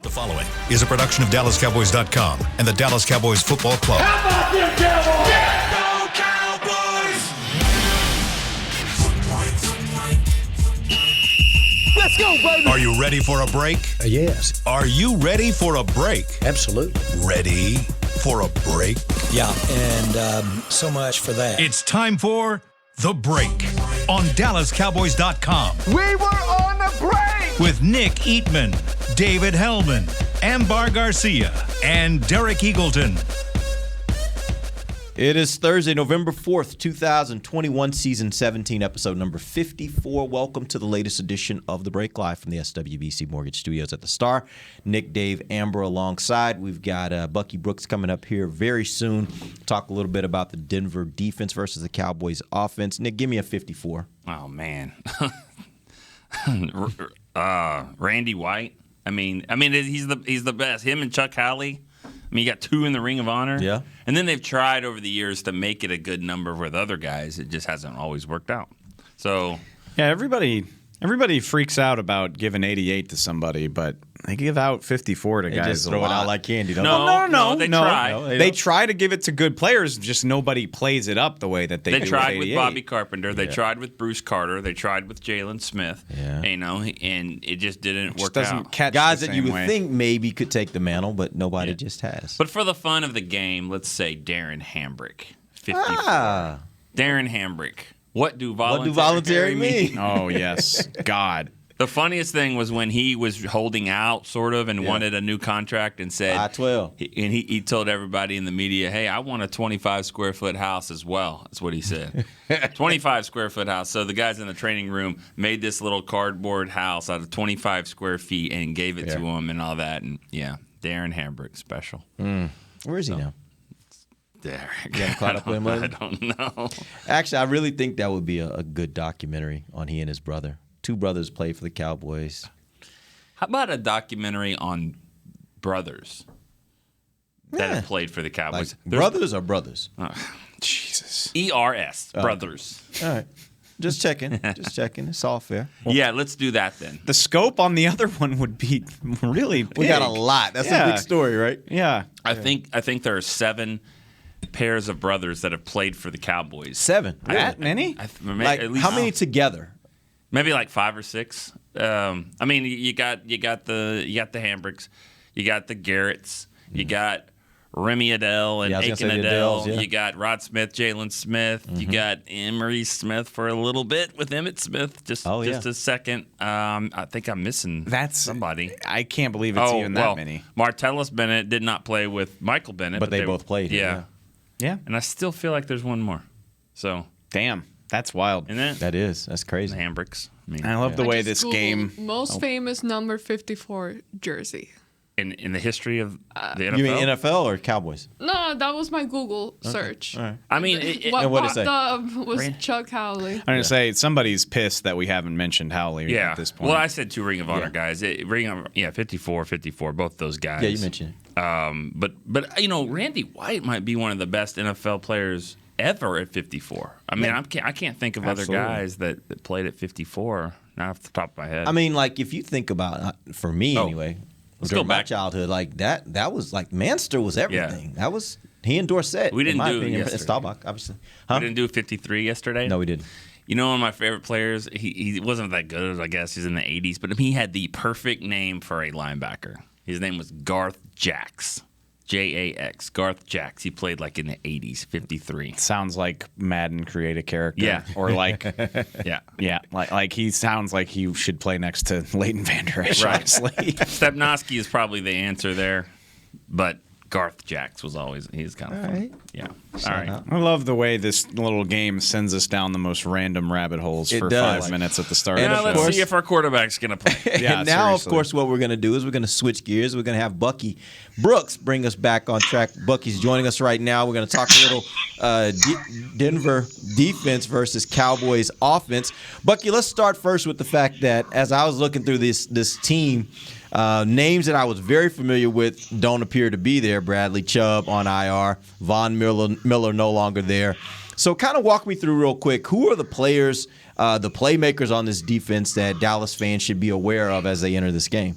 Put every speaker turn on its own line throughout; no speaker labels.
The following is a production of DallasCowboys.com and the Dallas Cowboys Football Club.
How about them Cowboys?
Yeah, go Cowboys!
Let's go, baby!
Are you ready for a break?
Yes.
Are you ready for a break?
Absolutely.
Ready for a break?
Yeah, and so much for that.
It's time for The Break on DallasCowboys.com.
We were on the break!
With Nick Eatman, David Hellman, Ambar Garcia, and Derek Eagleton.
It is Thursday, November 4th, 2021, Season 17, Episode number 54. Welcome to the latest edition of The Break, live from the SWBC Mortgage Studios at the Star. Nick, Dave, Amber alongside. We've got Bucky Brooks coming up here very soon. Talk a little bit about the Denver defense versus the Cowboys offense. Nick, give me a 54.
Oh, man. Randy White. I mean, he's the best. Him and Chuck Howley. I mean, you got two in the Ring of Honor.
Yeah.
And then they've tried over the years to make it a good number with other guys. It just hasn't always worked out. So
yeah, everybody freaks out about giving 88 to somebody, but they give out 54 to
They
guys
just
a
throw it
lot.
out like candy, don't
No,
they?
they try.
No,
They try to give it to good players, just nobody plays it up the way that they do
tried with
88.
Bobby Carpenter. They tried with Bruce Carter. They tried with Jalen Smith.
Yeah.
And it just didn't
Just
work
doesn't
out.
catch
Guys
the
that you
same
would
way.
think maybe could take the mantle, but nobody just has.
But for the fun of the game, let's say Darren Hambrick, 54. Darren Hambrick. What do voluntary mean?
Oh, yes. God.
The funniest thing was when he was holding out, sort of, and wanted a new contract and said,
I-12.
He told everybody in the media, hey, I want a 25-square-foot house as well. That's what he said. 25-square-foot house. So the guys in the training room made this little cardboard house out of 25 square feet and gave it to him and all that. And, yeah, Darren Hambrick special.
Where is he now?
Derek.
You haven't caught up with him lately?
I don't know.
Actually, I really think that would be a good documentary on he and his brother. Two brothers played for the Cowboys.
How about a documentary on brothers that have played for the Cowboys?
Like brothers or brothers?
Jesus.
ERS, brothers.
All right. Just checking. Just checking. It's all fair.
Yeah, let's do that then.
The scope on the other one would be really big.
We got a lot. That's a big story, right?
Yeah.
I think there are 7 pairs of brothers that have played for the Cowboys.
7.
That many?
Like,
at least,
how many together?
Maybe like 5 or 6. I mean, you got the Hambricks, you got the Garretts, you got Remy Adele and Aiken Adele. You got Rod Smith, Jalen Smith. You got Emery Smith for a little bit with Emmitt Smith. Just a second. I think I'm missing somebody.
I can't believe it's even that many.
Martellus Bennett did not play with Michael Bennett.
But they both played.
Yeah.
Yeah.
And I still feel like there's one more. So.
Damn. That's wild.
And then
That's crazy.
the Hambricks.
I love the way this
Googled
game.
Most famous number 54 jersey.
in the history of the NFL.
You mean NFL or Cowboys?
No, that was my Google search.
All right.
I mean,
What
what'd it say?
popped up was Chuck Howley.
I'm going to say somebody's pissed that we haven't mentioned Howley at this point.
Well, I said 2 Ring of Honor guys. 54, both those guys.
Yeah, you mentioned it.
But you know, Randy White might be one of the best NFL players ever at 54. I mean, I can't think of
Absolutely.
other guys that played at 54. Not off the top of my head.
I mean, like, if you think about for me anyway, during my
back.
childhood, like that was like Manster was everything. That was he and Dorsett.
We didn't
in my
do it
opinion,
yesterday.
and Staubach, obviously.
we didn't do 53 yesterday.
No, we didn't.
You know, one of my favorite players, he wasn't that good, I guess. He's in the 80s, but he had the perfect name for a linebacker. His name was Garth Jax. Jax. Garth Jax. He played like in the 80s, 53.
Sounds like Madden create a character.
Yeah.
Or like,
Yeah.
yeah, like he sounds like he should play next to Leighton Vander Esch,
Right.
honestly.
Stepnoski is probably the answer there, but Garth Jax was always, he's kind of fun.
right.
Yeah. All right.
I love the way this little game sends us down the most random rabbit holes
It
for
does.
5 minutes at the start
And
of
Now
the
of
show.
let's see if our quarterback's going to play.
Yeah,
and now,
seriously.
of course, what we're going to do is we're going to switch gears. We're going to have Bucky Brooks bring us back on track. Bucky's joining us right now. We're going to talk a little Denver defense versus Cowboys offense. Bucky, let's start first with the fact that as I was looking through this team, names that I was very familiar with don't appear to be there. Bradley Chubb on IR, Von Miller no longer there. So kind of walk me through real quick. Who are the players, the playmakers on this defense that Dallas fans should be aware of as they enter this game?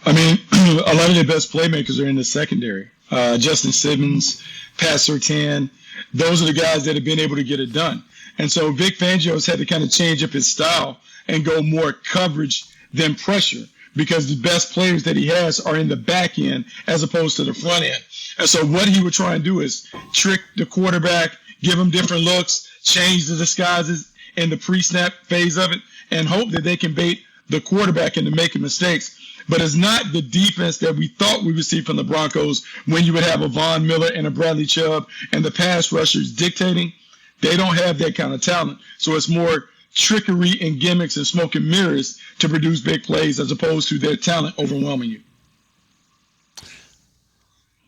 I mean, a lot of their best playmakers are in the secondary. Justin Simmons, Pat Surtain, those are the guys that have been able to get it done. And so Vic Fangio has had to kind of change up his style and go more coverage than pressure, because the best players that he has are in the back end as opposed to the front end. And so what he would try and do is trick the quarterback, give him different looks, change the disguises in the pre-snap phase of it, and hope that they can bait the quarterback into making mistakes. But it's not the defense that we thought we would see from the Broncos when you would have a Von Miller and a Bradley Chubb and the pass rushers dictating. They don't have that kind of talent. So it's more trickery and gimmicks and smoke and mirrors to produce big plays as opposed to their talent overwhelming you.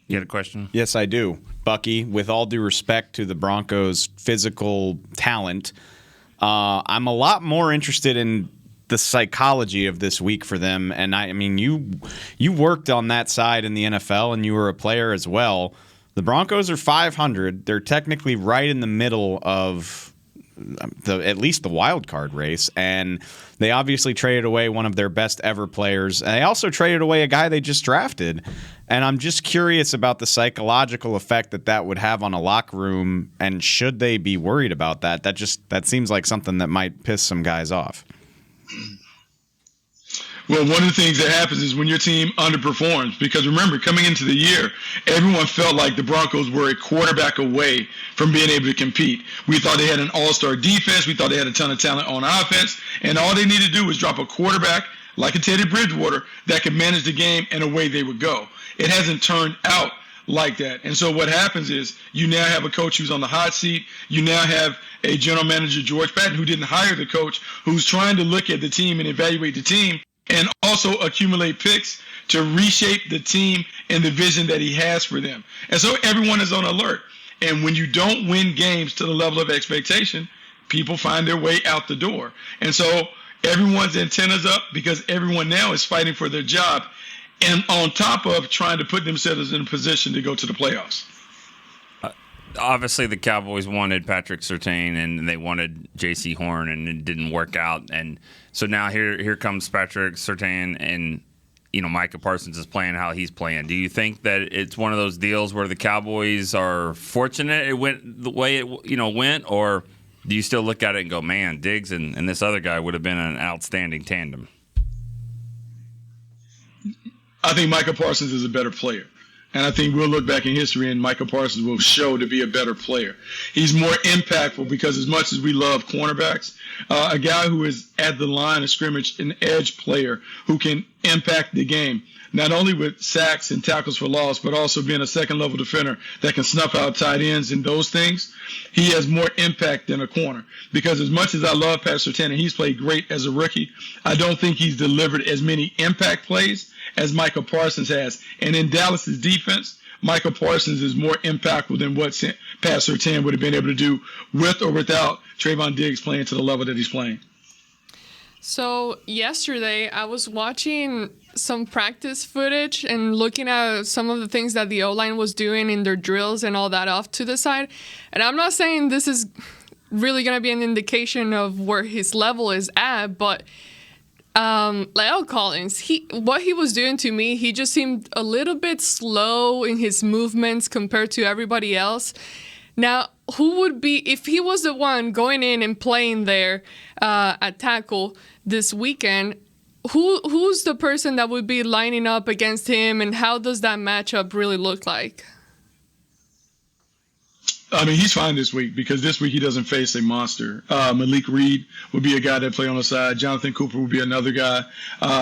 You had a question?
Yes, I do. Bucky, with all due respect to the Broncos' physical talent, I'm a lot more interested in the psychology of this week for them. And I mean, you worked on that side in the NFL, and you were a player as well. The Broncos are 500. They're technically right in the middle of at least the wild card race, and they obviously traded away one of their best ever players, and they also traded away a guy they just drafted. And I'm just curious about the psychological effect that would have on a locker room, and should they be worried about that? That seems like something that might piss some guys off.
Well, one of the things that happens is when your team underperforms, because remember, coming into the year, everyone felt like the Broncos were a quarterback away from being able to compete. We thought they had an all-star defense. We thought they had a ton of talent on offense. And all they needed to do was drop a quarterback like a Teddy Bridgewater that could manage the game, and away they would go. It hasn't turned out like that. And so what happens is you now have a coach who's on the hot seat. You now have a general manager, George Patton, who didn't hire the coach, who's trying to look at the team and evaluate the team, and also accumulate picks to reshape the team and the vision that he has for them. And so everyone is on alert. And when you don't win games to the level of expectation, people find their way out the door. And so everyone's antennas up, because everyone now is fighting for their job, and on top of trying to put themselves in a position to go to the playoffs.
Obviously, the Cowboys wanted Patrick Surtain, and they wanted J.C. Horn, and it didn't work out. And so now here comes Patrick Surtain, and Micah Parsons is playing how he's playing. Do you think that it's one of those deals where the Cowboys are fortunate it went the way it went, or do you still look at it and go, man, Diggs and this other guy would have been an outstanding tandem?
I think Micah Parsons is a better player. And I think we'll look back in history and Micah Parsons will show to be a better player. He's more impactful because as much as we love cornerbacks, a guy who is at the line of scrimmage, an edge player who can impact the game, not only with sacks and tackles for loss, but also being a second-level defender that can snuff out tight ends and those things, he has more impact than a corner. Because as much as I love Pat Surtain and he's played great as a rookie, I don't think he's delivered as many impact plays as Micah Parsons has. And in Dallas's defense, Micah Parsons is more impactful than what Pat Surtain would have been able to do with or without Trayvon Diggs playing to the level that he's playing.
So yesterday I was watching some practice footage and looking at some of the things that the O-line was doing in their drills and all that off to the side. And I'm not saying this is really going to be an indication of where his level is at, but La'el Collins, what he was doing to me, he just seemed a little bit slow in his movements compared to everybody else. Now, who would be, if he was the one going in and playing there at tackle this weekend, who's the person that would be lining up against him, and how does that matchup really look like?
I mean, he's fine this week because this week he doesn't face a monster. Malik Reed would be a guy that play on the side. Jonathan Cooper would be another guy,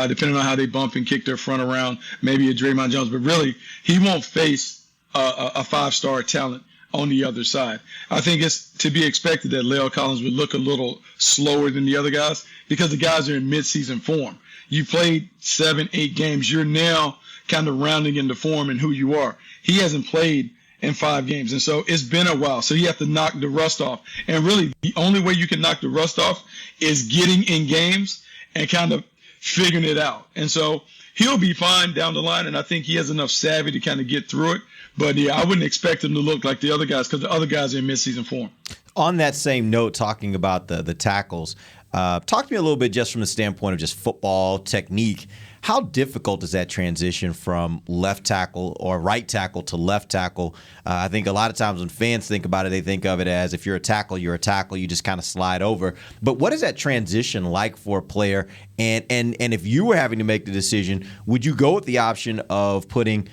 depending on how they bump and kick their front around, maybe a Draymond Jones. But really, he won't face a five-star talent on the other side. I think it's to be expected that La'el Collins would look a little slower than the other guys because the guys are in mid-season form. You played 7-8 games. You're now kind of rounding into form and who you are. He hasn't played in 5 games, and so it's been a while. So you have to knock the rust off. And really, the only way you can knock the rust off is getting in games and kind of figuring it out. And so he'll be fine down the line, and I think he has enough savvy to kind of get through it. But, yeah, I wouldn't expect him to look like the other guys because the other guys are in midseason form.
On that same note, talking about the tackles, Talk to me a little bit just from the standpoint of just football technique. How difficult is that transition from left tackle or right tackle to left tackle? I think a lot of times when fans think about it, they think of it as if you're a tackle, you're a tackle, you just kind of slide over. But what is that transition like for a player? And if you were having to make the decision, would you go with the option of putting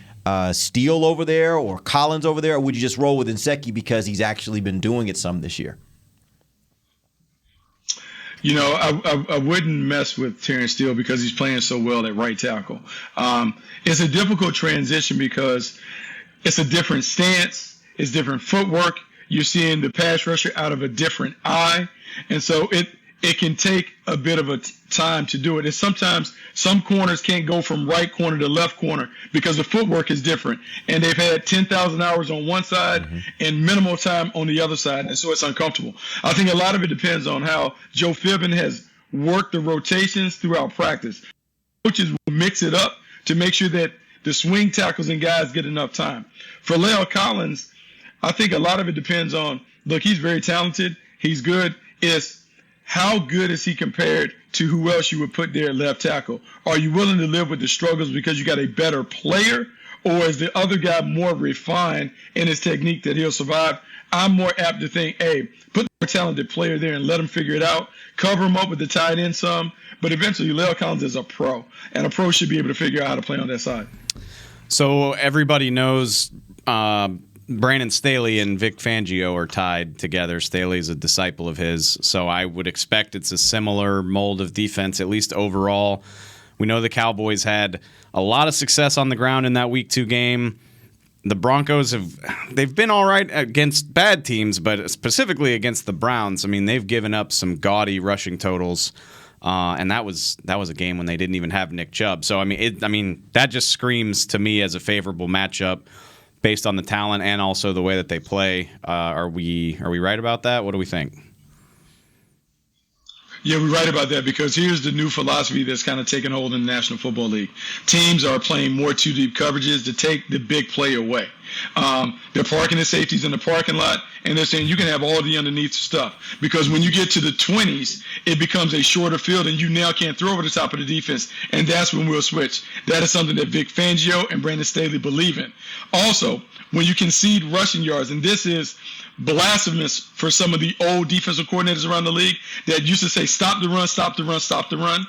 Steele over there or Collins over there, or would you just roll with Nsekhe because he's actually been doing it some this year?
I wouldn't mess with Terrence Steele because he's playing so well at right tackle. It's a difficult transition because it's a different stance, it's different footwork. You're seeing the pass rusher out of a different eye, and so it can take a bit of a time to do it. And sometimes some corners can't go from right corner to left corner because the footwork is different, and they've had 10,000 hours on one side and minimal time on the other side, and so it's uncomfortable. I think a lot of it depends on how Joe Fibbin has worked the rotations throughout practice. Coaches will mix it up to make sure that the swing tackles and guys get enough time. For La'el Collins, I think a lot of it depends on, look, he's very talented, he's good. It's how good is he compared to who else you would put there at left tackle? Are you willing to live with the struggles because you got a better player, or is the other guy more refined in his technique that he'll survive? I'm more apt to think, hey, put the more talented player there and let him figure it out, cover him up with the tight end some, but eventually La'el Collins is a pro, and a pro should be able to figure out how to play on that side.
So everybody knows Brandon Staley and Vic Fangio are tied together. Staley's a disciple of his, so I would expect it's a similar mold of defense, at least overall. We know the Cowboys had a lot of success on the ground in that Week 2 game. The Broncos they've been all right against bad teams, but specifically against the Browns. I mean, they've given up some gaudy rushing totals, and that was a game when they didn't even have Nick Chubb. So I mean, that just screams to me as a favorable matchup based on the talent and also the way that they play. Are we right about that? What do we think?
Yeah, we're right about that because here's the new philosophy that's kind of taken hold in the National Football League. Teams are playing more two-deep coverages to take the big play away. They're parking the safeties in the parking lot, and they're saying you can have all the underneath stuff because when you get to the 20s, it becomes a shorter field, and you now can't throw over the top of the defense, and that's when we'll switch. That is something that Vic Fangio and Brandon Staley believe in. Also, when you concede rushing yards, and this is blasphemous for some of the old defensive coordinators around the league that used to say, stop the run, stop the run, stop the run.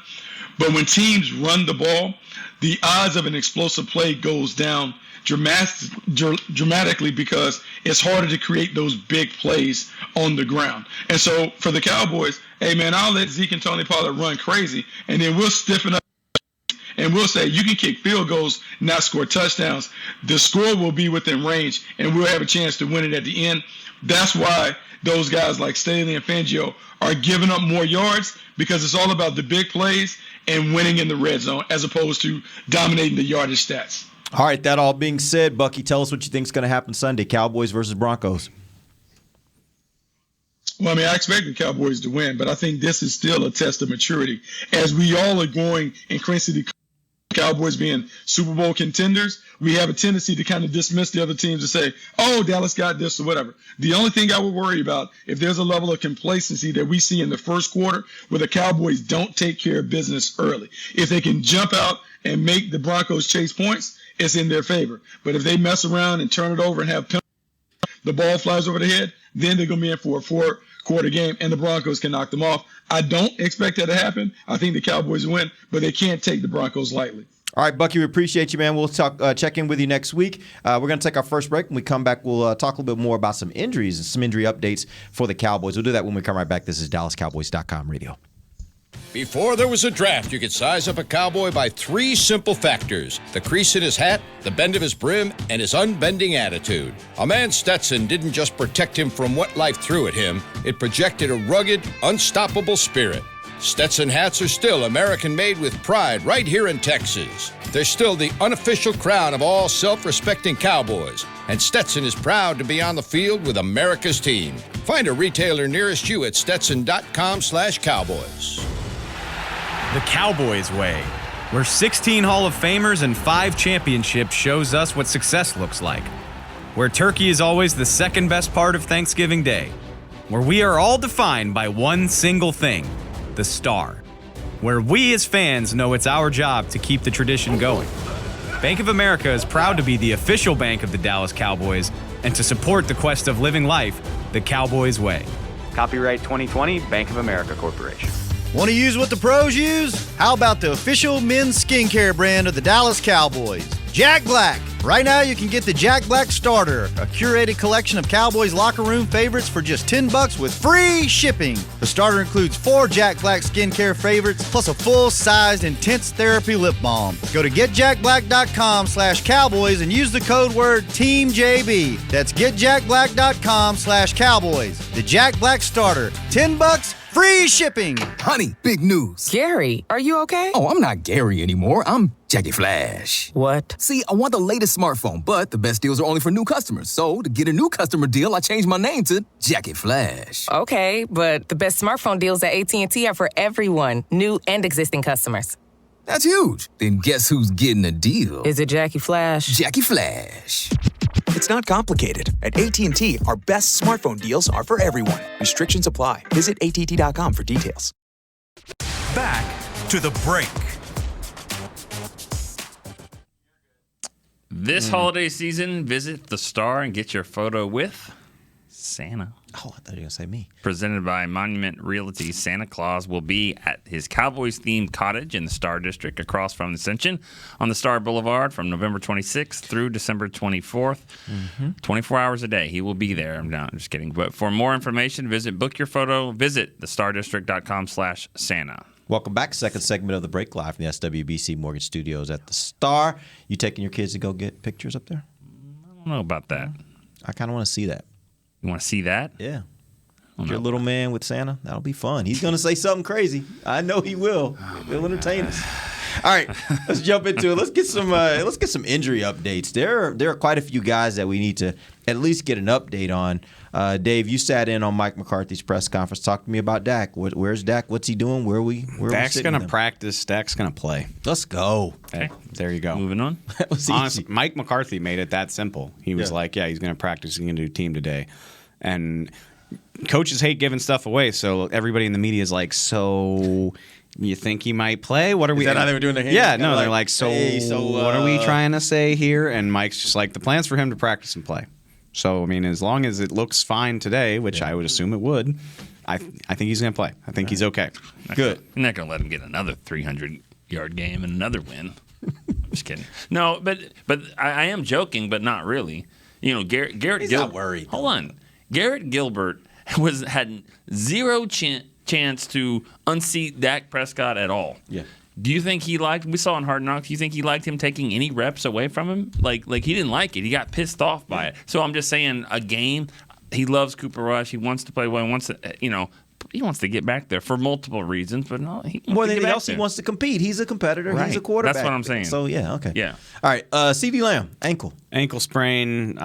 But when teams run the ball, the odds of an explosive play goes down dramatically because it's harder to create those big plays on the ground. And so for the Cowboys, hey, man, I'll let Zeke and Tony Pollard run crazy, and then we'll stiffen up. And we'll say you can kick field goals, not score touchdowns. The score will be within range, and we'll have a chance to win it at the end. That's why those guys like Staley and Fangio are giving up more yards because it's all about the big plays and winning in the red zone as opposed to dominating the yardage stats.
All right, that all being said, Bucky, tell us what you think is going to happen Sunday, Cowboys versus Broncos.
Well, I mean, I expect the Cowboys to win, but I think this is still a test of maturity. As we all are going increasingly Cowboys being Super Bowl contenders, we have a tendency to kind of dismiss the other teams and say, oh, Dallas got this or whatever. The only thing I would worry about, if there's a level of complacency that we see in the first quarter where the Cowboys don't take care of business early. If they can jump out and make the Broncos chase points, it's in their favor. But if they mess around and turn it over and have the ball flies over the head, then they're going to be in for a four-quarter game, and the Broncos can knock them off. I don't expect that to happen. I think the Cowboys win, but they can't take the Broncos lightly.
All right, Bucky, we appreciate you, man. We'll check in with you next week. We're going to take our first break. When we come back, we'll talk a little bit more about some injuries and some injury updates for the Cowboys. We'll do that when we come right back. This is DallasCowboys.com radio.
Before there was a draft, you could size up a cowboy by 3 simple factors: the crease in his hat, the bend of his brim, and his unbending attitude. A man Stetson didn't just protect him from what life threw at him, it projected a rugged, unstoppable spirit. Stetson hats are still American-made with pride right here in Texas. They're still the unofficial crown of all self-respecting cowboys, and Stetson is proud to be on the field with America's team. Find a retailer nearest you at stetson.com/cowboys.
The Cowboys way, where 16 Hall of Famers and 5 championships shows us what success looks like. Where turkey is always the second best part of Thanksgiving Day. Where we are all defined by one single thing: The Star, where we as fans know it's our job to keep the tradition going. Bank of America is proud to be the official bank of the Dallas Cowboys and to support the quest of living life the Cowboys way. Copyright 2020, Bank of America Corporation.
Want to use what the pros use? How about the official men's skincare brand of the Dallas Cowboys, Jack Black? Right now, you can get the Jack Black Starter, a curated collection of Cowboys locker room favorites for just $10 with free shipping. The starter includes 4 Jack Black skincare favorites, plus a full-sized intense therapy lip balm. Go to getjackblack.com/Cowboys and use the code word TEAMJB. That's getjackblack.com/Cowboys. The Jack Black Starter, $10, free shipping.
Honey, big news.
Gary, are you okay?
Oh, I'm not Gary anymore. I'm Jackie Flash.
What?
See, I want the latest smartphone, but the best deals are only for new customers. So, to get a new customer deal, I changed my name to Jackie Flash.
Okay, but the best smartphone deals at AT&T are for everyone, new and existing customers.
That's huge. Then guess who's getting a deal?
Is it Jackie Flash?
Jackie Flash.
It's not complicated. At AT&T, our best smartphone deals are for everyone. Restrictions apply. Visit att.com for details.
Back to the break.
This holiday season, visit the Star and get your photo with Santa.
Oh, I thought you were going to say me.
Presented by Monument Realty, Santa Claus will be at his Cowboys-themed cottage in the Star District across from Ascension on the Star Boulevard from November 26th through December 24th. 24 hours a day. He will be there. I'm just kidding. But for more information, book your photo, visit thestardistrict.com/Santa.
Welcome back. Second segment of the break, live from the SWBC Mortgage Studios at the Star. You taking your kids to go get pictures up there?
I don't know about that.
I kind of want to see that.
You want to see that?
Yeah. Your little man with Santa, that'll be fun. He's going to say something crazy. I know he will. He'll entertain us. All right, let's jump into it. Let's get some injury updates. There are quite a few guys that we need to at least get an update on. Dave, you sat in on Mike McCarthy's press conference. Talk to me about Dak. Where's Dak? What's he doing? Where are we
Dak's going to practice. Dak's going to play.
Let's go.
Okay, there you go.
Moving on.
That was
Honestly,
easy.
Mike McCarthy made it that simple. He was like, yeah, he's going to practice. He's going to do team today. And coaches hate giving stuff away, so everybody in the media is like, so you think he might play? What are we?
Is that how they were doing their hands?
Yeah, no, they're like,
hey,
what are we trying to say here? And Mike's just like, the plan's for him to practice and play. So, I mean, as long as it looks fine today, which I would assume it would, I think he's going to play. I think he's okay.
Good. You're not going to let him get another 300-yard game and another win. I'm just kidding. No, but I am joking, but not really. You know, Garrett
He's not worried.
Hold on. Garrett Gilbert had zero chance to unseat Dak Prescott at all.
Yeah.
Do you think he liked? We saw in Hard Knocks. Do you think he liked him taking any reps away from him? Like he didn't like it. He got pissed off by it. So I'm just saying, a game. He loves Cooper Rush. He wants to play well. He wants to, he wants to get back there for multiple reasons. But no, he
more than anything else, he wants to compete. He's a competitor.
Right.
He's a quarterback.
That's what I'm saying.
So yeah, okay.
Yeah.
All right. CeeDee Lamb,
ankle sprain.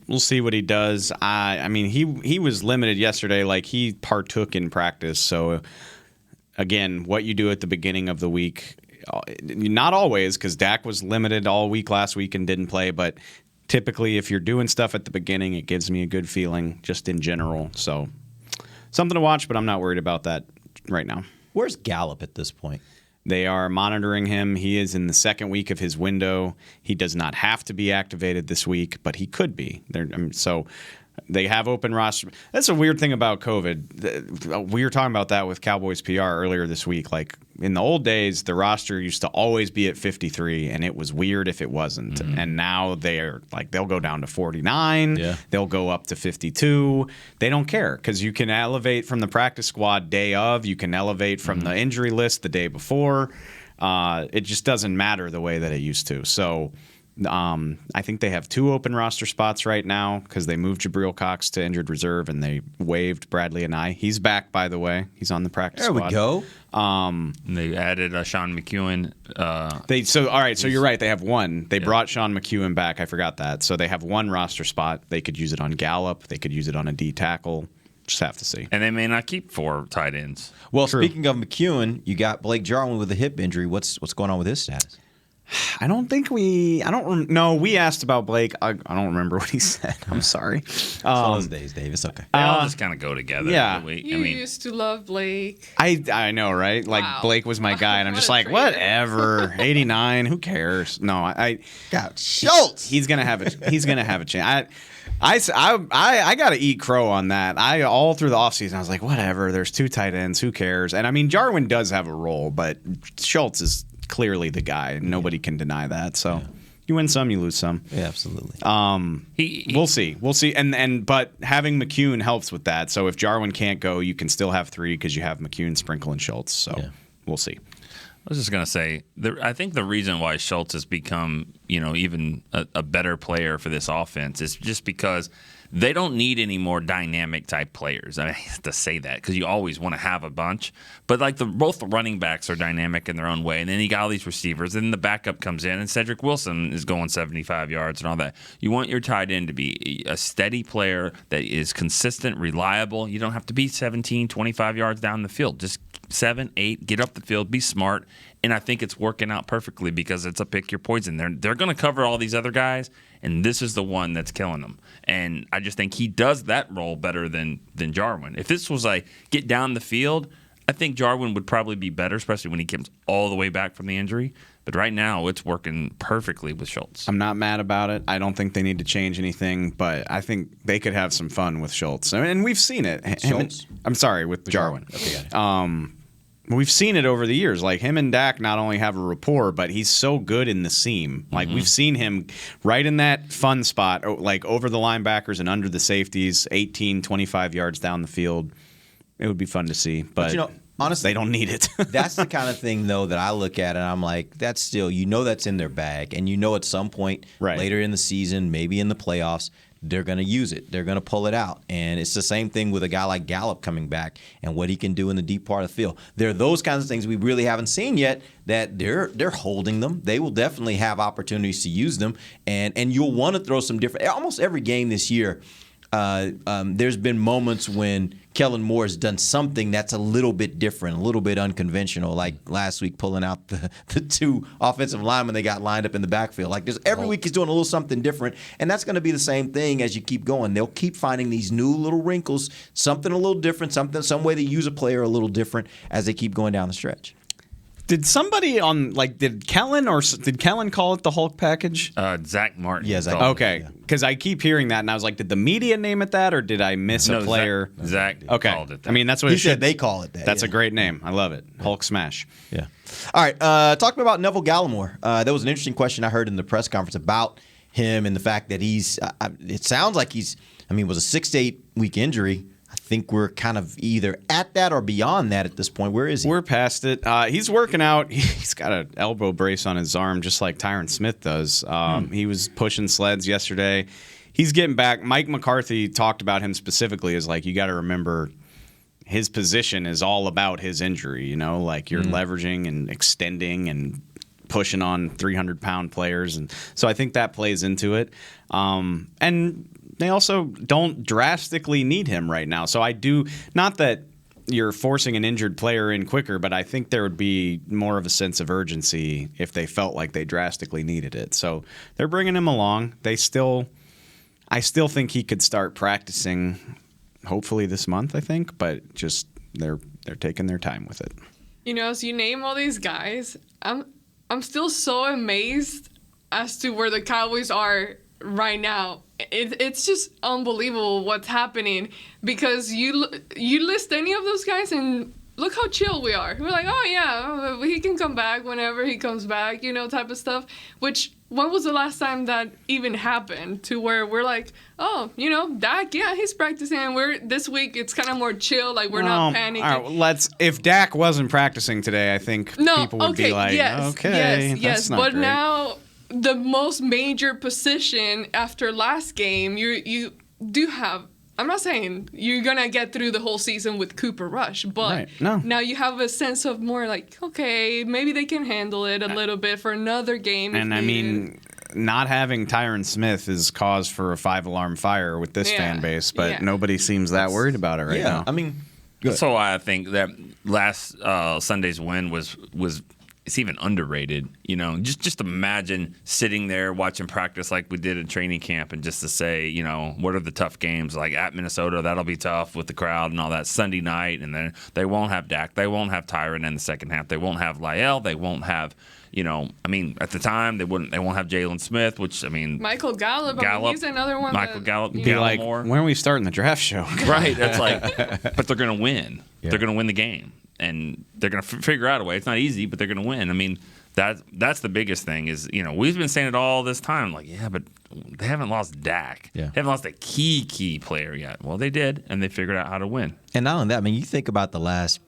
We'll see what he does. I mean, he was limited yesterday. Like, he partook in practice. So again, what you do at the beginning of the week, not always, because Dak was limited all week last week and didn't play. But typically, if you're doing stuff at the beginning, it gives me a good feeling just in general. So something to watch, but I'm not worried about that right now.
Where's Gallup at this point?
They are monitoring him. He is in the second week of his window. He does not have to be activated this week, but he could be. So they have open roster. That's a weird thing about COVID. We were talking about that with Cowboys PR earlier this week. Like, in the old days, the roster used to always be at 53, and it was weird if it wasn't. Mm-hmm. And now they're like, they'll go down to 49. Yeah. They'll go up to 52. They don't care, because you can elevate from the practice squad day of. You can elevate from the injury list the day before. It just doesn't matter the way that it used to. So I think they have 2 open roster spots right now because they moved Jabril Cox to injured reserve and they waived Bradley and I. He's back, by the way. He's on the practice squad.
There we go.
And they added Sean McEwen.
So you're right. They have 1. They brought Sean McEwen back. I forgot that. So they have 1 roster spot. They could use it on Gallup. They could use it on a D tackle. Just have to see.
And they may not keep 4 tight ends.
Well, speaking of McEwen, you got Blake Jarwin with a hip injury. What's going on with his status?
I don't know. We asked about Blake. I don't remember what he said. I'm sorry.
It's one of those days, Dave. It's okay.
They all just kind of go together.
Yeah.
You used to love Blake.
I know, right? Like,
Wow.
Blake was my guy, and I'm
What
just
a
like,
traitor.
whatever. 89, who cares? No,
God, Schultz.
He's gonna have a chance. I got to eat crow on that. All through the offseason, I was like, whatever. There's 2 tight ends. Who cares? And I mean, Jarwin does have a role, but Schultz is clearly the guy. Nobody can deny that. So you win some, you lose some.
Yeah, absolutely.
We'll see. But having McCune helps with that. So if Jarwin can't go, you can still have 3 because you have McCune, Sprinkle, and Schultz. So we'll see.
I was just going to say, I think the reason why Schultz has become, even a better player for this offense is just because they don't need any more dynamic type players. I hate to say that because you always want to have a bunch, but like both the running backs are dynamic in their own way, and then you got all these receivers, and then the backup comes in, and Cedric Wilson is going 75 yards and all that. You want your tight end to be a steady player that is consistent, reliable. You don't have to be 17, 25 yards down the field. Just 7, 8, get up the field, be smart, and I think it's working out perfectly because it's a pick your poison. They're going to cover all these other guys, and this is the one that's killing them. And I just think he does that role better than Jarwin. If this was like get down the field, I think Jarwin would probably be better, especially when he comes all the way back from the injury. But right now, it's working perfectly with Schultz.
I'm not mad about it. I don't think they need to change anything, but I think they could have some fun with Schultz. And we've seen it.
Schultz?
I'm sorry, with Jarwin.
Okay, got it.
We've seen it over the years. Like, him and Dak not only have a rapport, but he's so good in the seam. Like, we've seen him right in that fun spot, like over the linebackers and under the safeties, 18, 25 yards down the field. It would be fun to see. But honestly, they don't need it.
That's the kind of thing, though, that I look at and I'm like, that's still, that's in their bag. And at some point later in the season, maybe in the playoffs, they're going to use it. They're going to pull it out. And it's the same thing with a guy like Gallup coming back and what he can do in the deep part of the field. There are those kinds of things we really haven't seen yet that they're holding them. They will definitely have opportunities to use them. And you'll want to throw some different – almost every game this year, there's been moments when Kellen Moore has done something that's a little bit different, a little bit unconventional, like last week pulling out the 2 offensive linemen they got lined up in the backfield. Like every week he's doing a little something different, and that's going to be the same thing as you keep going. They'll keep finding these new little wrinkles, something a little different, some way to use a player a little different as they keep going down the stretch.
Did somebody did Kellen call it the Hulk package?
Zach Martin.
Yeah, Zach.
Okay, because I keep hearing that, and I was like, did the media name it that, or did I miss a player?
Zach called it that.
I mean, that's what
he said. They call it that.
That's a great name. I love it. Hulk smash.
Yeah. All right. Talking about Neville Gallimore. That was an interesting question I heard in the press conference about him and the fact that he's. It sounds like he's. I mean, it was a 6 to 8 week injury. I think we're kind of either at that or beyond that at this point. Where is he?
We're past it. He's working out. He's got an elbow brace on his arm, just like Tyron Smith does. He was pushing sleds yesterday. He's getting back. Mike McCarthy talked about him specifically as like, you got to remember his position is all about his injury. Like you're leveraging and extending and pushing on 300-pound players. And so I think that plays into it. And they also don't drastically need him right now. So I do, not that you're forcing an injured player in quicker, but I think there would be more of a sense of urgency if they felt like they drastically needed it. So they're bringing him along. I still think he could start practicing hopefully this month, I think, but just they're taking their time with it.
As you name all these guys, I'm still so amazed as to where the Cowboys are right now. It's just unbelievable what's happening, because you list any of those guys and look how chill we are. We're like, oh yeah, he can come back whenever he comes back, type of stuff. Which, when was the last time that even happened to where we're like, oh, Dak, yeah, he's practicing. And this week it's kind of more chill, like we're not panicking.
All right, if Dak wasn't practicing today, I think people would be like,
yes,
not
but
great.
now the most major position after last game, you do have. I'm not saying you're gonna get through the whole season with Cooper Rush, but now you have a sense of more like, okay, maybe they can handle it a little bit for another game.
And I mean, not having Tyron Smith is cause for a 5-alarm fire with this fan base, but nobody seems that worried about it right now.
I mean,
that's why I think that last Sunday's win was it's even underrated. You know, just imagine sitting there watching practice like we did in training camp, and just to say, you know, what are the tough games? Like at Minnesota, that'll be tough with the crowd and all that. Sunday night, and then they won't have Dak, they won't have Tyron in the second half, they won't have Lyle, they won't have, you know, I mean, at the time they won't have Jalen Smith, which I mean,
Michael Gallup, I mean, he's another one.
Michael Gallup,
be like, when are we starting the draft show?
Right, that's like, but they're gonna win. Yeah. They're gonna win the game. And they're going to figure out a way. It's not easy, but they're going to win. I mean, that's the biggest thing is, you know, we've been saying it all this time. Like, yeah, but they haven't lost Dak.
Yeah.
They haven't lost a key player yet. Well, they did, and they figured out how to win.
And not only that, I mean, you think about the last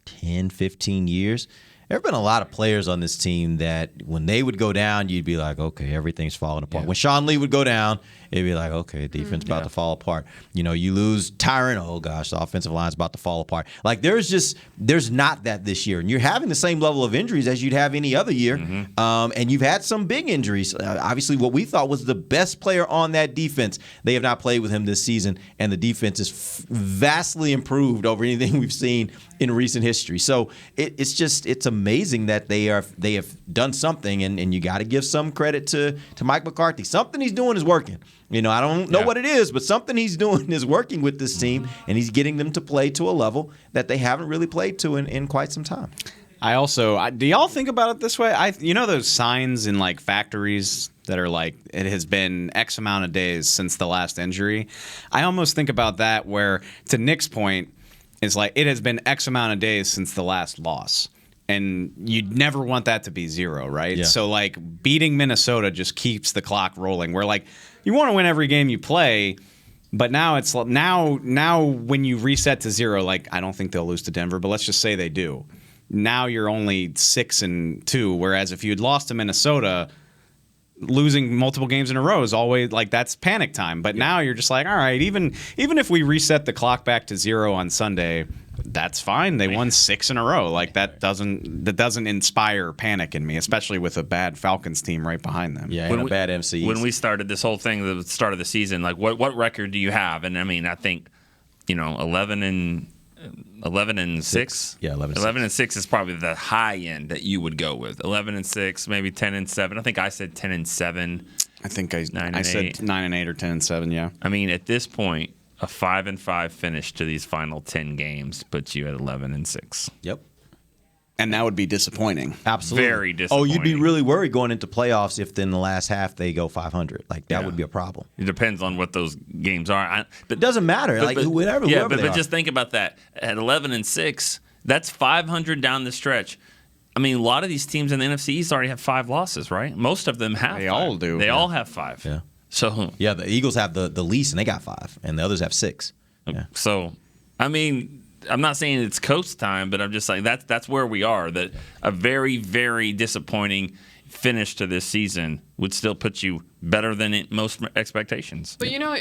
10, 15 years, there have been a lot of players on this team that when they would go down, you'd be like, okay, everything's falling apart. Yeah. When Sean Lee would go down, it'd be like, okay, defense about to fall apart. You know, you lose Tyron, oh gosh, the offensive line's about to fall apart. Like there's not that this year. And you're having the same level of injuries as you'd have any other year. Mm-hmm. And you've had some big injuries. Obviously, what we thought was the best player on that defense, they have not played with him this season, and the defense is vastly improved over anything we've seen in recent history. So it's amazing that they have done something, and you got to give some credit to Mike McCarthy. Something he's doing is working. You know, I don't know what it is, but something he's doing is working with this team, and he's getting them to play to a level that they haven't really played to in quite some time.
Do y'all think about it this way? You know those signs in like factories that are like, it has been X amount of days since the last injury? I almost think about that where, to Nick's point, it's like it has been X amount of days since the last loss. And you'd never want that to be 0, right? Yeah. So, like, beating Minnesota just keeps the clock rolling. Where, like, you want to win every game you play, but now it's now when you reset to 0, like, I don't think they'll lose to Denver, but let's just say they do. Now you're only 6-2, whereas if you had lost to Minnesota, losing multiple games in a row is always like that's panic time. But now you're just like, all right, even if we reset the clock back to 0 on Sunday, that's fine. They won 6 in a row. Like that doesn't inspire panic in me, especially with a bad Falcons team right behind them.
Yeah, and a bad MC.
When we started this whole thing at the start of the season, like what record do you have? And I mean, I think, you know, 11 and 6.
Yeah,
11 and 6 is probably the high end that you would go with. 11 and 6, maybe 10 and 7. I think I said 10 and 7.
I think I said 9 and 8 or 10 and 7. Yeah.
I mean, at this point, a 5-5 finish to these final 10 games puts you at 11 and 6.
Yep.
And that would be disappointing.
Absolutely.
Very disappointing.
Oh, you'd be really worried going into playoffs if in the last half they go 500. Like, that would be a problem.
It depends on what those games are.
But it doesn't matter. Whoever
but just think about that. At 11 and 6, that's 500 down the stretch. I mean, a lot of these teams in the NFC East already have 5 losses, right? Most of them have.
They all do.
They all have 5.
Yeah.
So
yeah, the Eagles have the least, and they got 5, and the others have 6. Yeah.
So, I mean, I'm not saying it's coast time, but I'm just saying that's where we are. That a very, very disappointing finish to this season would still put you better than most expectations.
But you know,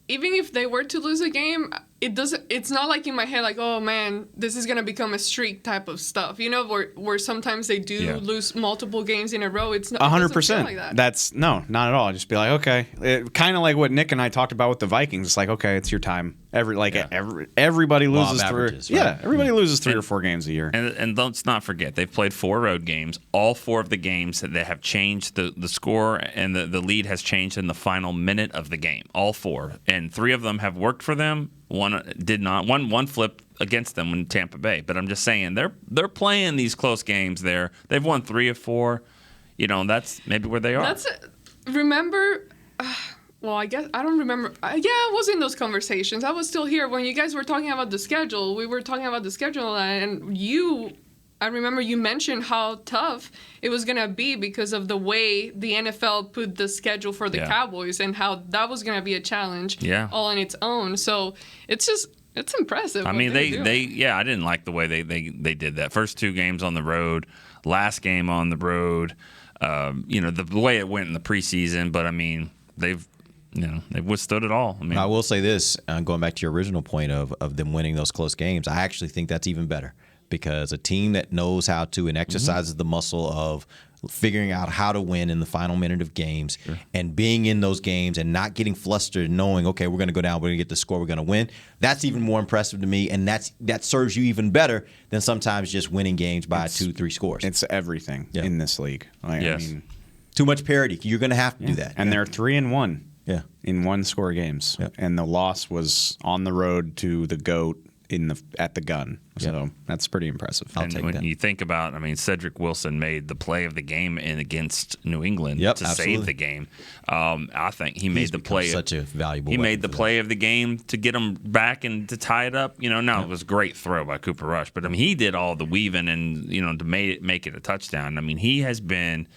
even if they were to lose a game, it's not like in my head like, oh man, this is gonna become a streak type of stuff. You know, where sometimes they do lose multiple games in a row. It's not
100%.
Like that.
That's not at all. Just be like, okay, kind of like what Nick and I talked about with the Vikings. It's like, okay, it's your time. Everybody loses everybody loses 3 or 4 games a year.
And let's not forget, they've played 4 road games. All 4 of the games that have changed the score, and the lead has changed in the final minute of the game. All 4, and 3 of them have worked for them. One did not. One flipped against them in Tampa Bay. But I'm just saying they're playing these close games there. They've won 3 of 4. You know, that's maybe where they are.
Remember. Well, I guess I don't remember. I was in those conversations. I was still here when you guys were talking about the schedule. We were talking about the schedule, and I remember you mentioned how tough it was going to be because of the way the NFL put the schedule for the Cowboys and how that was going to be a challenge all on its own. So it's impressive.
I mean, I didn't like the way they did that. First 2 games on the road, last game on the road, the way it went in the preseason. But, I mean, they've withstood it all. I mean,
I will say this, going back to your original point of them winning those close games, I actually think that's even better because a team that knows how to and exercises the muscle figuring out how to win in the final minute of games and being in those games and not getting flustered, knowing, okay, we're going to go down, we're going to get the score, we're going to win. That's even more impressive to me, and that serves you even better than sometimes just winning games by 2-3 scores.
It's everything in this league. I mean,
too much parity. You're going to have to do that.
And they're 3-1
in
one-score games. And the loss was on the road to the GOAT at the gun. So that's pretty impressive.
When you think about, Cedric Wilson made the play of the game against New England to save the game. I think he made the play.
Such a valuable.
He made the play of the game to get them back and to tie it up. It was a great throw by Cooper Rush, but he did all the weaving and to make it a touchdown. He has been.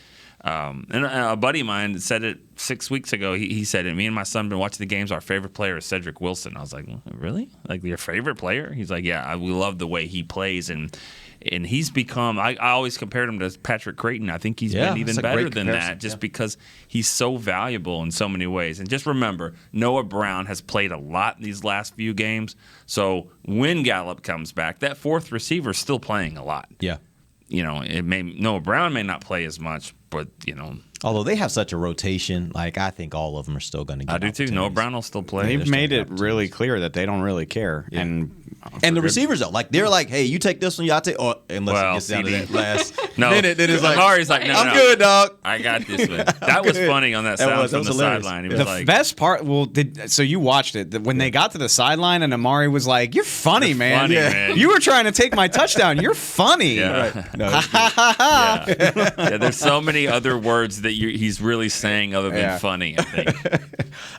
And a buddy of mine said it 6 weeks ago. He said it. Me and my son have been watching the games. Our favorite player is Cedric Wilson. I was like, really? Like your favorite player? He's like, yeah. We love the way he plays, and he's become. I always compared him to Patrick Creighton. I think he's been even better than that, just because he's so valuable in so many ways. And just remember, Noah Brown has played a lot in these last few games. So when Gallup comes back, that fourth receiver is still playing a lot.
Yeah.
Noah Brown may not play as much, but
although they have such a rotation, I think all of them are still going to get
I do too. Noah Brown will still play.
They've made it really clear that they don't really care.
Yeah. And the receivers though, they're like, hey, you take this one, y'all take, unless it gets down to that last minute, then it's like,
Amari's like, no,
I'm good, dog.
I got this one. That was funny on that sound from the sideline. He was
the best part, so you watched it. When they got to the sideline and Amari was like, you're funny, man.
Man.
You were trying to take my touchdown. You're funny.
Yeah.
Right. No,
yeah, there's so many other words that he's really saying other than funny, I think.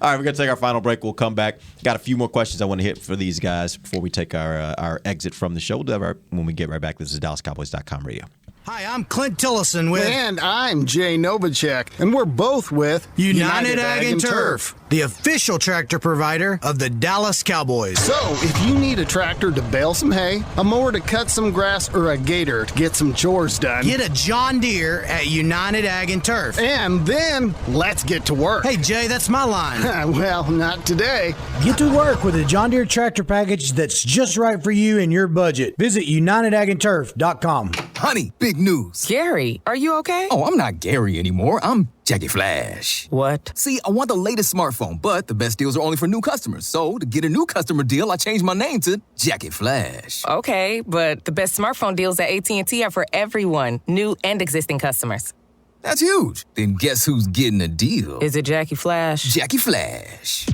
All right, we're going to take our final break. We'll come back. Got a few more questions I want to hit for these guys before we take our exit from the show. When we get right back, this is DallasCowboys.com radio.
Hi, I'm Clint Tillison with...
And I'm Jay Novacek, and we're both with...
United Ag and Turf, the official tractor provider of the Dallas Cowboys.
So, if you need a tractor to bale some hay, a mower to cut some grass, or a gator to get some chores done...
Get a John Deere at United Ag and Turf.
And then, let's get to work.
Hey, Jay, that's my line.
Well, not today.
Get to work with a John Deere tractor package that's just right for you and your budget. Visit UnitedAgAndTurf.com.
Honey, big news.
Gary, are you okay?
Oh, I'm not Gary anymore. I'm Jackie Flash.
What?
See, I want the latest smartphone, but the best deals are only for new customers. So, to get a new customer deal, I changed my name to Jackie Flash.
Okay, but the best smartphone deals at AT&T are for everyone, new and existing customers.
That's huge. Then guess who's getting a deal?
Is it Jackie Flash?
Jackie Flash.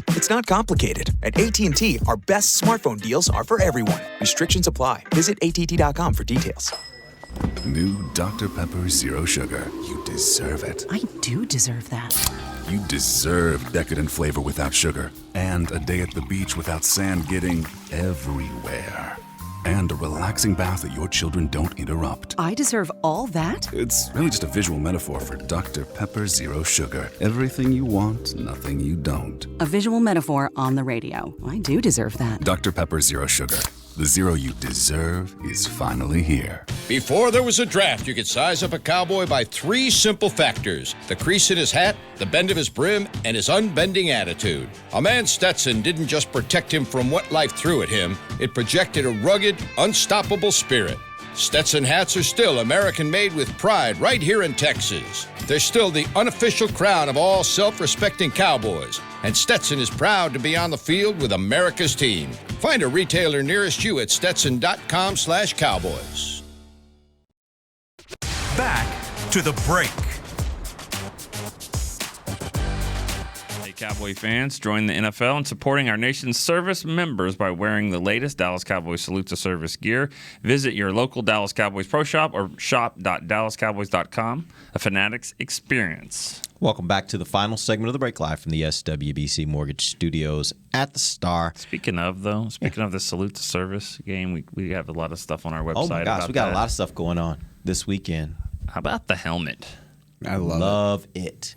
It's not complicated. At AT&T, our best smartphone deals are for everyone. Restrictions apply. Visit att.com for details.
New Dr. Pepper Zero Sugar. You deserve it.
I do deserve that.
You deserve decadent flavor without sugar. And a day at the beach without sand getting everywhere. And a relaxing bath that your children don't interrupt.
I deserve all that?
It's really just a visual metaphor for Dr. Pepper Zero Sugar. Everything you want, nothing you don't.
A visual metaphor on the radio. I do deserve that.
Dr. Pepper Zero Sugar. The zero you deserve is finally here.
Before there was a draft, you could size up a cowboy by 3 simple factors: the crease in his hat, the bend of his brim, and his unbending attitude. A man's Stetson didn't just protect him from what life threw at him, it projected a rugged, unstoppable spirit. Stetson hats are still American-made with pride right here in Texas. They're still the unofficial crown of all self-respecting cowboys, and Stetson is proud to be on the field with America's team. Find a retailer nearest you at stetson.com/cowboys.
Back to the break.
Hey, Cowboy fans, join the NFL in supporting our nation's service members by wearing the latest Dallas Cowboys Salute to Service gear. Visit your local Dallas Cowboys Pro Shop or shop.dallascowboys.com. A Fanatics experience.
Welcome back to the final segment of the break, live from the SWBC Mortgage Studios at the Star.
Speaking of the Salute to Service game, we have a lot of stuff on our website.
Oh my gosh, we got a lot of stuff going on this weekend.
How about the helmet?
I love it.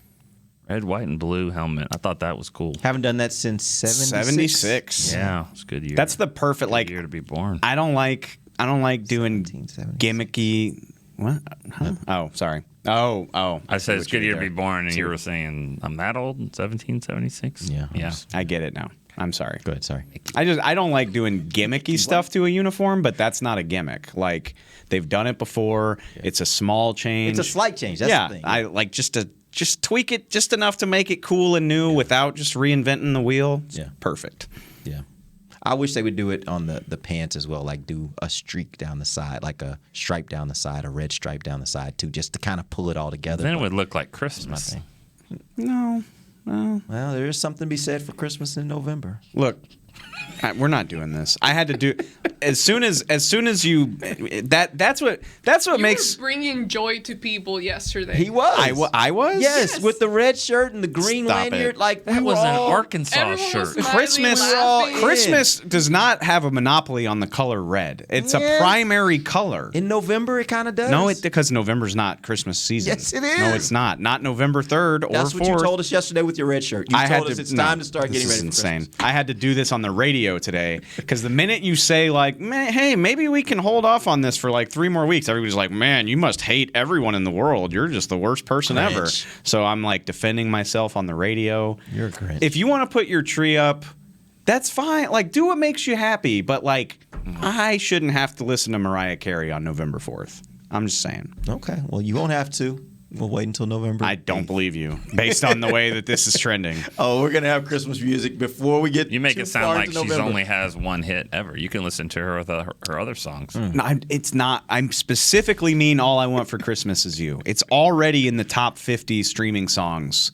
Red, white, and blue helmet. I thought that was cool.
Haven't done that since 76.
Yeah, it's a good year.
That's the perfect
year to be born.
I don't like doing gimmicky. What? Huh? Oh, sorry. Oh.
I said it's good year to be born, and you were saying I'm that old, 1776.
Yeah.
I get it now. I'm sorry.
Go ahead. Sorry.
I don't like doing gimmicky stuff to a uniform, but that's not a gimmick. Like they've done it before. Yeah. It's a small change.
It's a slight change. That's the thing.
I like just tweak it just enough to make it cool and new without just reinventing the wheel. It's perfect.
Yeah. I wish they would do it on the pants as well, like do a streak down the side, like a stripe down the side, a red stripe down the side too, just to kind of pull it all together.
Then it would look like Christmas.
No.
Well, there is something to be said for Christmas in November.
Look, we're not doing this. I had to do as soon as you that's what
You
makes
were bringing joy to people yesterday.
He was.
I was.
Yes, with the red shirt and the green lanyard. Like
that was an Arkansas
Everyone
shirt.
was
Christmas does not have a monopoly on the color red. It's a primary color.
In November, it kind of does.
No, because November's not Christmas season.
Yes, it is.
No, it's not. Not November 3rd or 4th.
That's what you told us yesterday with your red shirt. You told us it's time to start getting ready for
insane.
Christmas.
I had to do this on the radio today because the minute you say like, hey, maybe we can hold off on this for like 3 more weeks, everybody's like, man, you must hate everyone in the world. You're just the worst person ever. So I'm like defending myself on the radio.
You're great.
If you want to put your tree up, that's fine. Like, do what makes you happy. But like, I shouldn't have to listen to Mariah Carey on November 4th. I'm just saying.
Okay. Well, you won't have to. We'll wait until November.
I don't believe you, based on the way that this is trending.
Oh, we're gonna have Christmas music before we get.
You make
too
it sound
far
like
into
she's
November.
only has one hit ever. You can listen to her with her other songs.
No, it's not. I specifically mean All I Want for Christmas Is You. It's already in the top 50 streaming songs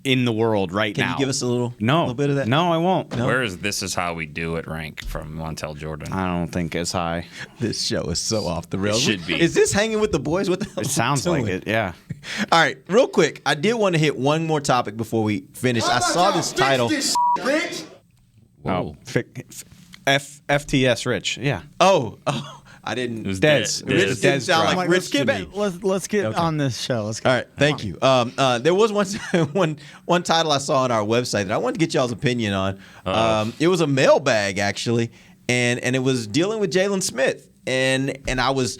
in the world now.
Can you give us a little bit of that?
No, I won't. No.
Where is This Is How We Do It rank from Montel Jordan?
I don't think it's high.
This show is so off the rails.
It should be.
Is this Hanging with the Boys? What the hell?
It sounds like it, yeah.
All right, real quick. I did want to hit one more topic before we finish. I saw this title.
Oh, FTS Rich, yeah.
Oh, I didn't.
It was
Des.
Des.
Rich didn't sound like Rich to me.
Let's get on this show. Let's go.
All right, thank you. There was one title I saw on our website that I wanted to get y'all's opinion on. It was a mailbag actually, and it was dealing with Jalen Smith, and I was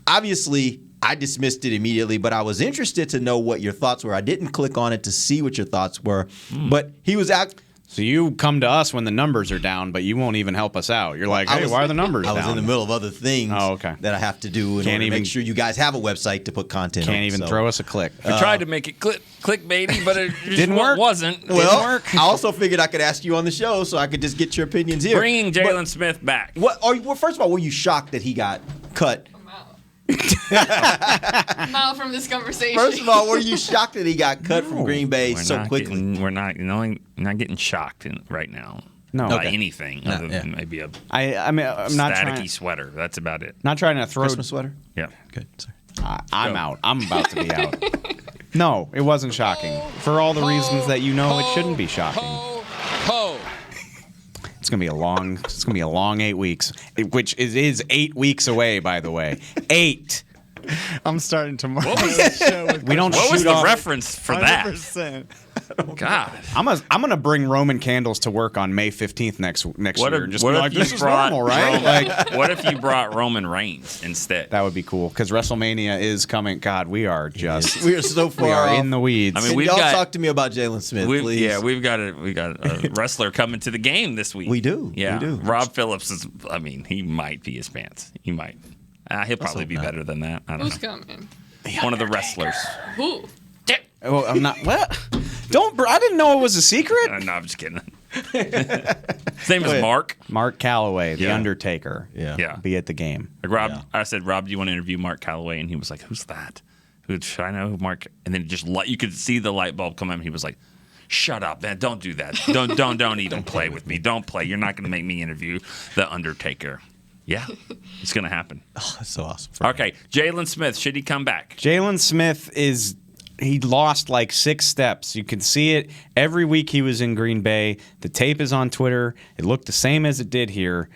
obviously I dismissed it immediately, but I was interested to know what your thoughts were. I didn't click on it to see what your thoughts were, but he was out.
So you come to us when the numbers are down, but you won't even help us out. You're like, hey, why are the numbers down?
I was in the middle of other things that I have to do in order to make sure you guys have a website to put content on.
Can't even throw us a click.
We tried to make it clickbaity, but it just
Didn't work.
Wasn't.
Well,
Didn't work.
I also figured I could ask you on the show so I could just get your opinions here.
Bringing Jalen Smith back.
Well, first of all, were you shocked that he got cut?
Mile from this conversation.
First of all, were you shocked that he got cut from Green Bay so quickly?
We're not getting shocked right now.
No,
by anything other than maybe a
I'm not
staticky sweater. That's about it.
Not trying to throw
Christmas sweater.
Yeah,
good. Sorry.
I'm out. I'm about to be out. No, it wasn't shocking for all the reasons that you know it shouldn't be shocking. It's gonna be a long 8 weeks, which is 8 weeks away, by the way. 8.
I'm starting tomorrow.
What was
What
was the reference for
100%.
that? God,
I'm gonna bring Roman candles to work on May 15th next year. And just be like, this is normal, right?
What if you brought Roman Reigns instead?
That would be cool because WrestleMania is coming. God, we are
so far.
We are
off.
in the weeds.
I mean,
y'all talk to me about Jalen Smith, please.
Yeah, we got a wrestler coming to the game this week.
We do.
Yeah,
we do.
Rob Phillips is. I mean, he might pee his pants. He might. He'll probably be better than that. I don't
Who's
know.
coming?
One of the wrestlers.
Who?
Oh, I'm not. What? I didn't know it was a secret.
No, I'm just kidding. His name is Mark.
Mark Calloway, The Undertaker.
Yeah.
Be at the game.
Like Rob, I said, Rob, do you want to interview Mark Calloway? And he was like, who's that? Should I know who Mark? And then you could see the light bulb come on. And he was like, shut up, man! Don't do that. Don't even play with me. Don't play. You're not going to make me interview the Undertaker. Yeah, it's going to happen.
Oh, that's so awesome.
Okay, Jalen Smith, should he come back?
Jalen Smith he lost like 6 steps. You can see it every week he was in Green Bay. The tape is on Twitter. It looked the same as it did here.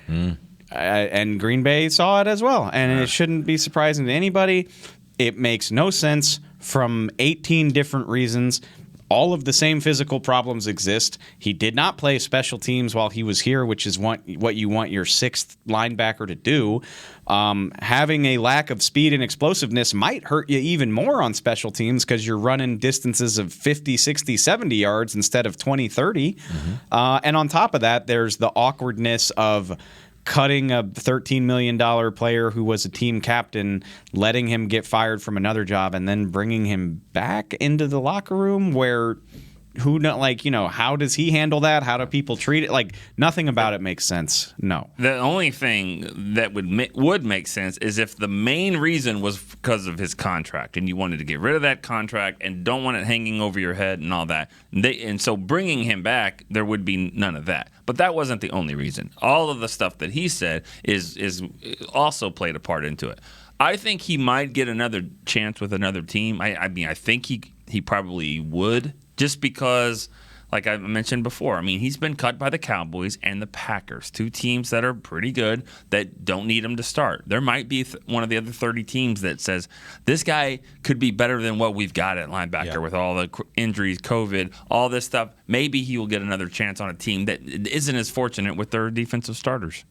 And Green Bay saw it as well. And it shouldn't be surprising to anybody. It makes no sense from 18 different reasons. all of the same physical problems exist. He did not play special teams while he was here, which is what you want your sixth linebacker to do. Having a lack of speed and explosiveness might hurt you even more on special teams because you're running distances of 50, 60, 70 yards instead of 20, 30. And on top of that, there's the awkwardness of cutting a $13 million player who was a team captain, letting him get fired from another job, and then bringing him back into the locker room where how does he handle that? How do people treat it? Like, nothing about it makes sense. No.
The only thing that would make sense is if the main reason was because of his contract and you wanted to get rid of that contract and don't want it hanging over your head and all that. And so bringing him back, there would be none of that. But that wasn't the only reason. All of the stuff that he said is also played a part into it. I think he might get another chance with another team. I mean, I think he probably would. Just because, like I mentioned before, I mean, he's been cut by the Cowboys and the Packers, two teams that are pretty good that don't need him to start. There might be one of the other 30 teams that says, this guy could be better than what we've got at linebacker with all the injuries, COVID, all this stuff. Maybe he will get another chance on a team that isn't as fortunate with their defensive starters.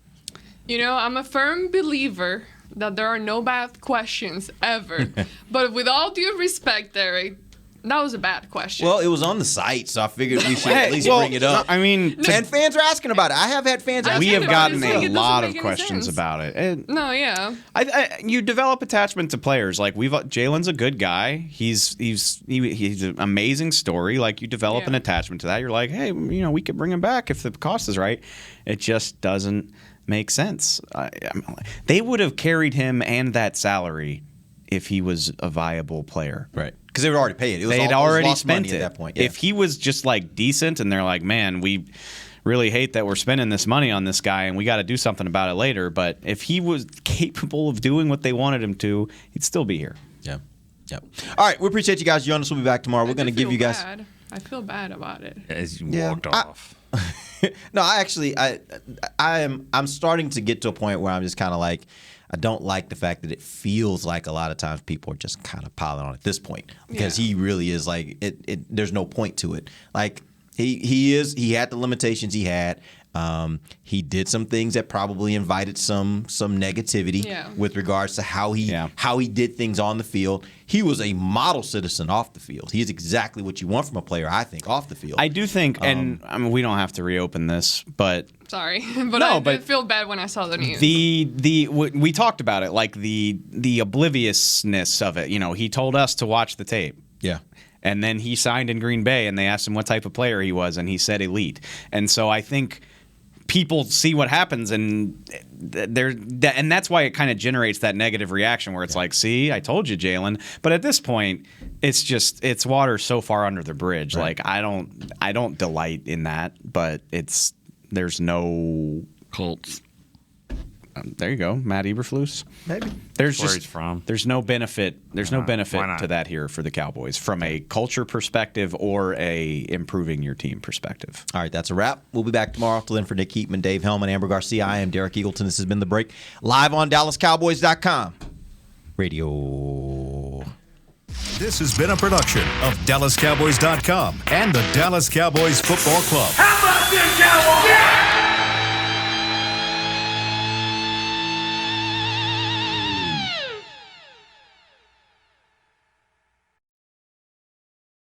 You know, I'm a firm believer that there are no bad questions ever. But with all due respect, Derek, that was a bad question.
Well, it was on the site, so I figured we should at least bring it up.
I mean,
and fans are asking about it. I have had fans asking.
We have gotten
Like,
a
it
lot
doesn't
of
make
questions
sense.
about it.
No, yeah.
You develop attachment to players. Like Jalen's a good guy. He's an amazing story. Like, you develop an attachment to that. You're like, hey, we could bring him back if the cost is right. It just doesn't make sense. They would have carried him and that salary if he was a viable player.
Right. Because they would already pay it.
They had already
lost
spent
money
it
at that point.
If he was just like decent and they're like, man, we really hate that we're spending this money on this guy and we got to do something about it later. But if he was capable of doing what they wanted him to, he'd still be here.
Yeah. Yep. All right. We appreciate you guys. Jonas will be back tomorrow. We're going to give you guys.
I feel bad about it.
As you walked off.
No, I'm starting to get to a point where I'm just kind of like, I don't like the fact that it feels like a lot of times people are just kind of piling on at this point because he really is like there's no point to it. Like he had the limitations he had. He did some things that probably invited some negativity with regards to how he did things on the field. He was a model citizen off the field. He is exactly what you want from a player, I think, off the field.
I do think, and I mean, we don't have to reopen this, but
Sorry, but I did feel bad when I saw the news.
We talked about it, like the obliviousness of it. He told us to watch the tape.
Yeah.
And then he signed in Green Bay, and they asked him what type of player he was, and he said elite. And so I think people see what happens, and that's why it kind of generates that negative reaction where it's like, see, I told you, Jalen. But at this point, it's water so far under the bridge.
Right.
Like, I don't delight in that, but there's no
Colts.
There you go, Matt Eberflus.
Maybe
there's
where he's from.
There's no benefit. There's no benefit
why not?
to that here for the Cowboys from a culture perspective or a improving your team perspective.
All right, that's a wrap. We'll be back tomorrow. Till then, for Nick Heatman, Dave Hellman, Amber Garcia, I am Derek Eagleton. This has been The Break, live on DallasCowboys.com radio.
This has been a production of DallasCowboys.com and the Dallas Cowboys Football Club.
How about this, Cowboys? Yeah!